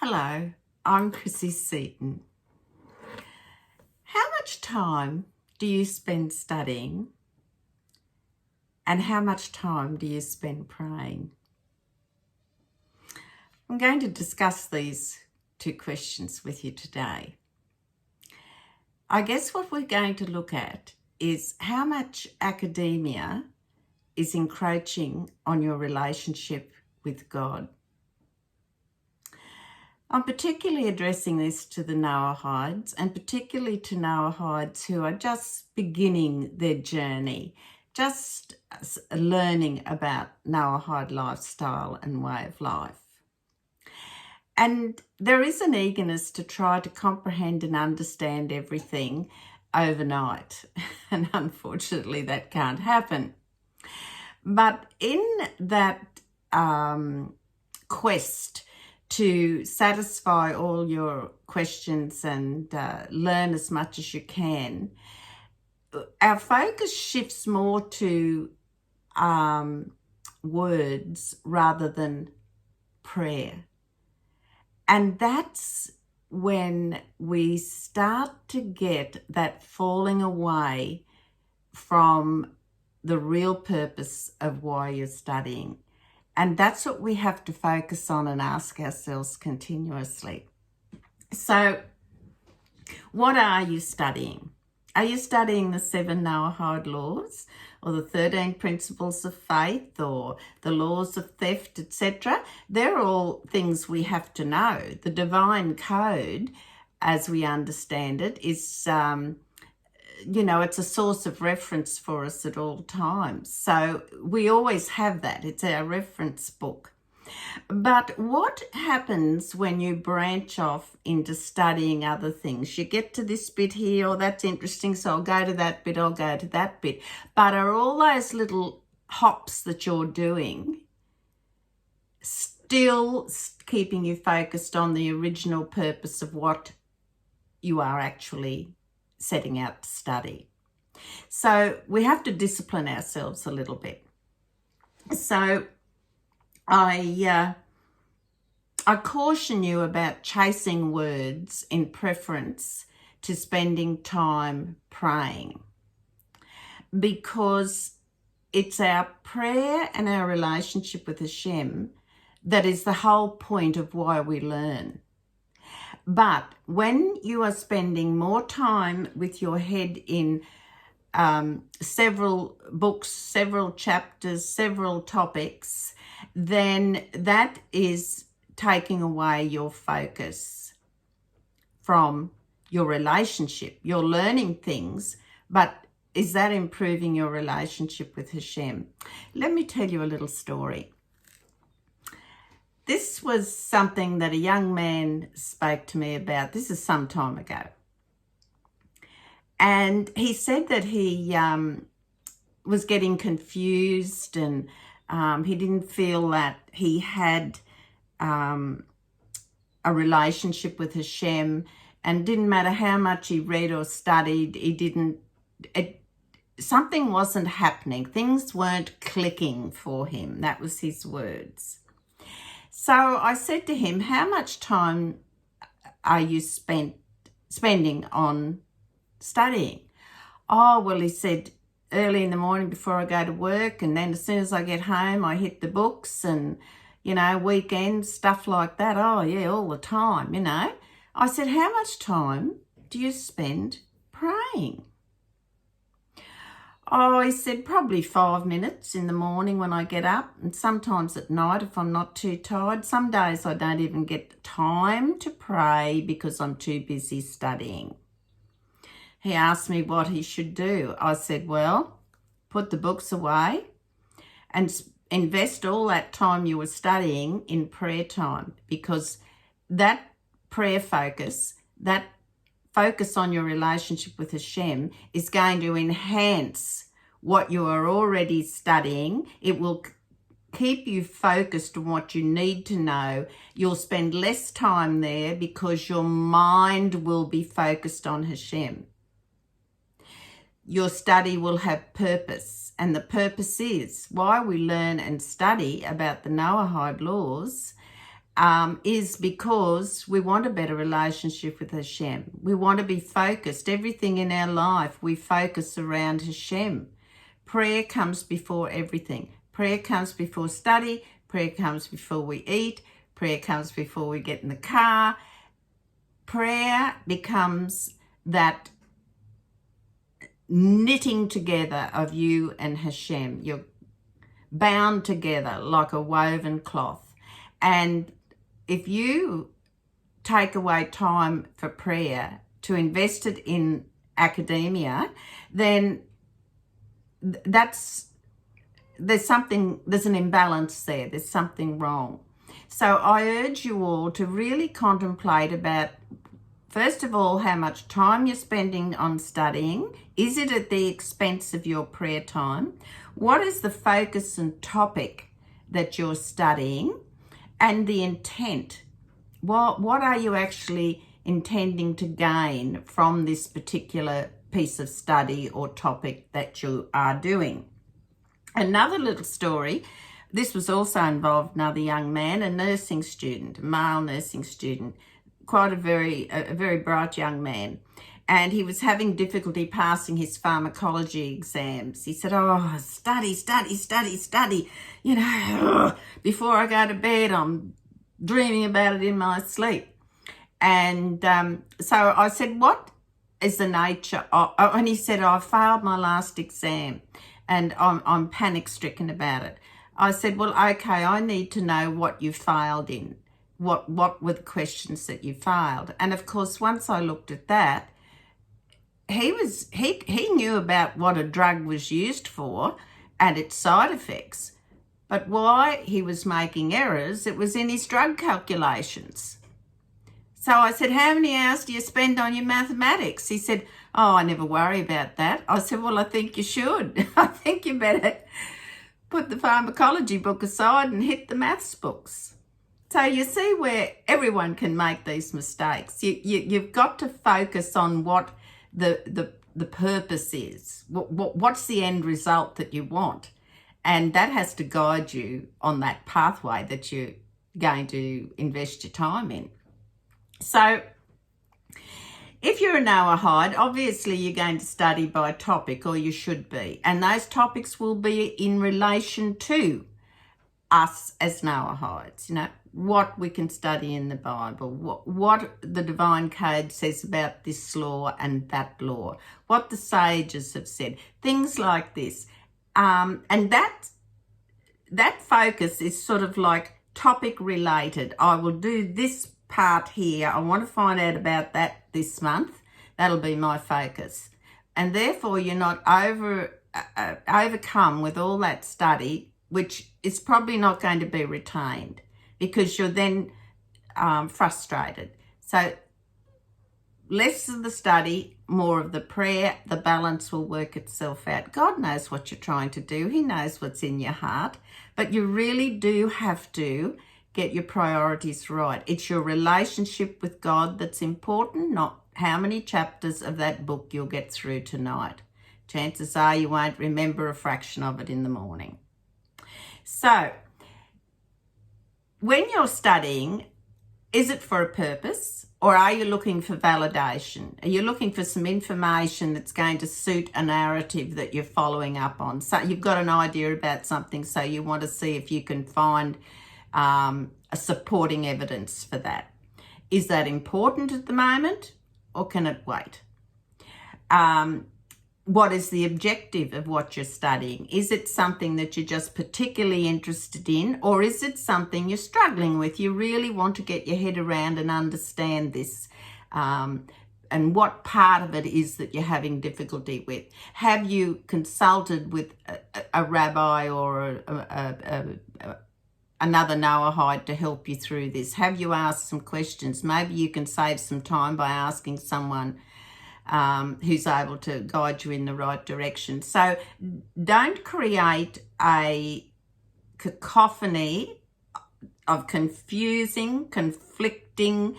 Hello, I'm Chrissy Seaton. How much time do you spend studying and how much time do you spend praying? I'm going to discuss these two questions with you today. I guess what we're going to look at is how much academia is encroaching on your relationship with God. I'm particularly addressing this to the Noahides, and particularly to Noahides who are just beginning their journey, just learning about Noahide lifestyle and way of life. And there is an eagerness to try to comprehend and understand everything overnight, and unfortunately that can't happen. But in that quest to satisfy all your questions and learn as much as you can, our focus shifts more to words rather than prayer. And that's when we start to get that falling away from the real purpose of why you're studying. And that's what we have to focus on and ask ourselves continuously. So, what are you studying? Are you studying the 7 Noahide laws, or the 13 principles of faith, or the laws of theft, etc.? They're all things we have to know. The divine code, as we understand it, is it's a source of reference for us at all times. So we always have that. It's our reference book. But what happens when you branch off into studying other things? You get to this bit here, oh, that's interesting, so I'll go to that bit, I'll go to that bit. But are all those little hops that you're doing still keeping you focused on the original purpose of what you are actually setting out to study? So we have to discipline ourselves a little bit. So I caution you about chasing words in preference to spending time praying, because it's our prayer and our relationship with Hashem that is the whole point of why we learn. But when you are spending more time with your head in several books, several chapters, several topics, then that is taking away your focus from your relationship. You're learning things, but is that improving your relationship with Hashem? Let me tell you a little story. This was something that a young man spoke to me about. This is some time ago. And he said that he was getting confused, and he didn't feel that he had a relationship with Hashem, and didn't matter how much he read or studied, something wasn't happening. Things weren't clicking for him. That was his words. So I said to him, how much time are you spending on studying? Oh, well, he said, early in the morning before I go to work, and then as soon as I get home, I hit the books, and, weekends, stuff like that. Oh, yeah, all the time, I said, how much time do you spend praying? Oh, he said, probably 5 minutes in the morning when I get up, and sometimes at night if I'm not too tired. Some days I don't even get time to pray because I'm too busy studying. He asked me what he should do. I said, well, put the books away and invest all that time you were studying in prayer time, because that prayer focus, that focus on your relationship with Hashem, is going to enhance what you are already studying. It will keep you focused on what you need to know. You'll spend less time there because your mind will be focused on Hashem. Your study will have purpose, and the purpose is why we learn and study about the Noahide laws is because we want a better relationship with Hashem. We want to be focused. Everything in our life, we focus around Hashem. Prayer comes before everything. Prayer comes before study. Prayer comes before we eat. Prayer comes before we get in the car. Prayer becomes that knitting together of you and Hashem. You're bound together like a woven cloth. And if you take away time for prayer to invest it in academia, then there's an imbalance there. There's something wrong. So I urge you all to really contemplate about, first of all, how much time you're spending on studying. Is it at the expense of your prayer time? What is the focus and topic that you're studying? And the intent. What are you actually intending to gain from this particular piece of study or topic that you are doing? Another little story. This was also involved another young man, a nursing student, a male nursing student, quite a very bright young man. And he was having difficulty passing his pharmacology exams. He said, oh, study. You know, before I go to bed, I'm dreaming about it in my sleep. And so I said, what is the nature of, and he said, I failed my last exam and I'm panic-stricken about it. I said, well, okay, I need to know what you failed in. What were the questions that you failed? And of course, once I looked at that, he knew about what a drug was used for and its side effects, but why he was making errors, it was in his drug calculations. So I said, how many hours do you spend on your mathematics? He said, oh, I never worry about that. I said, well, I think you should. I think you better put the pharmacology book aside and hit the maths books. So you see where everyone can make these mistakes. You've got to focus on what the purpose is. What's the end result that you want? And that has to guide you on that pathway that you're going to invest your time in. So if you're a Noahide, obviously you're going to study by topic, or you should be. And those topics will be in relation to us as Noahides, you know, what we can study in the Bible, what the divine code says about this law and that law, what the sages have said, things like this. And that focus is sort of like topic related. I will do this part here. I want to find out about that this month. That'll be my focus. And therefore you're not overcome with all that study, which is probably not going to be retained, because you're then frustrated. So less of the study, more of the prayer, the balance will work itself out. God knows what you're trying to do. He knows what's in your heart, but you really do have to get your priorities right. It's your relationship with God that's important, not how many chapters of that book you'll get through tonight. Chances are you won't remember a fraction of it in the morning. So, when you're studying, is it for a purpose, or are you looking for validation? Are you looking for some information that's going to suit a narrative that you're following up on? So you've got an idea about something, so you want to see if you can find a supporting evidence for that. Is that important at the moment, or can it wait? What is the objective of what you're studying? Is it something that you're just particularly interested in, or is it something you're struggling with? You really want to get your head around and understand this, and what part of it is that you're having difficulty with. Have you consulted with a rabbi or another Noahide to help you through this? Have you asked some questions? Maybe you can save some time by asking someone who's able to guide you in the right direction. So don't create a cacophony of confusing, conflicting,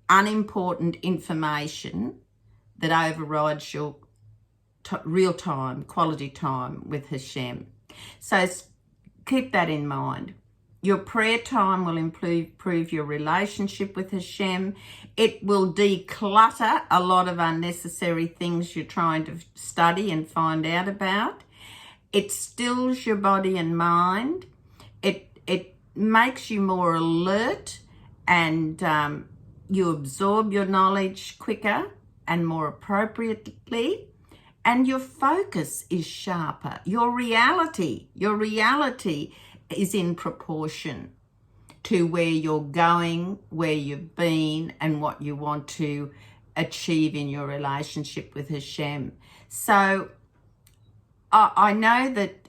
unimportant information that overrides your real time, quality time with Hashem. So keep that in mind. Your prayer time will improve your relationship with Hashem. It will declutter a lot of unnecessary things you're trying to study and find out about. It stills your body and mind. It makes you more alert, and you absorb your knowledge quicker and more appropriately, and your focus is sharper. Your reality is in proportion to where you're going, where you've been, and what you want to achieve in your relationship with Hashem. So I know that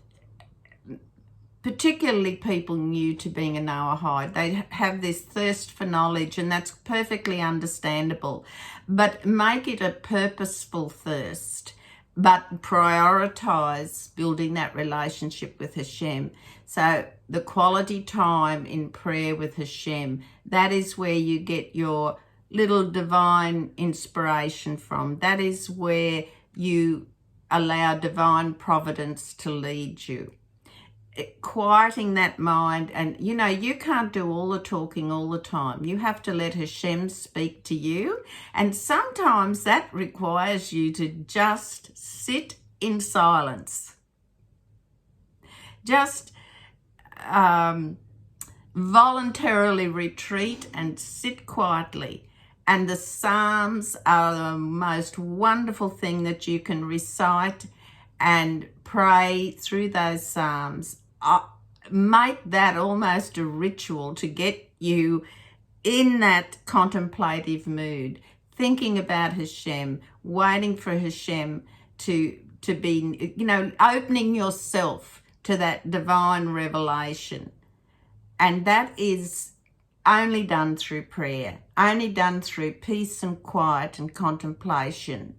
particularly people new to being a Noahide, they have this thirst for knowledge, and that's perfectly understandable. But make it a purposeful thirst, but prioritize building that relationship with Hashem. So the quality time in prayer with Hashem, that is where you get your little divine inspiration from. That is where you allow divine providence to lead you. Quieting that mind, and you can't do all the talking all the time. You have to let Hashem speak to you, and sometimes that requires you to just sit in silence. Just voluntarily retreat and sit quietly. And the Psalms are the most wonderful thing that you can recite and pray through those Psalms. Make that almost a ritual to get you in that contemplative mood, thinking about Hashem, waiting for Hashem to be, opening yourself to that divine revelation. And that is only done through prayer, only done through peace and quiet and contemplation.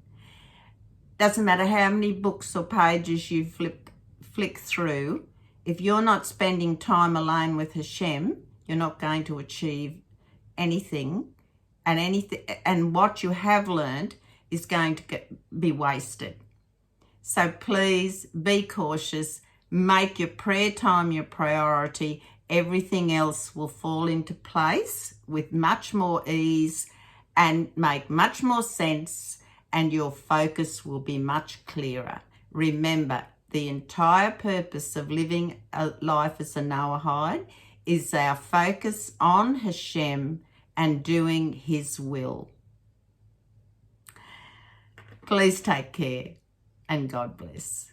Doesn't matter how many books or pages you flick through, if you're not spending time alone with Hashem, you're not going to achieve anything, and what you have learned is going to be wasted. So please be cautious, make your prayer time your priority. Everything else will fall into place with much more ease and make much more sense, and your focus will be much clearer. Remember, the entire purpose of living a life as a Noahide is our focus on Hashem and doing His will. Please take care, and God bless.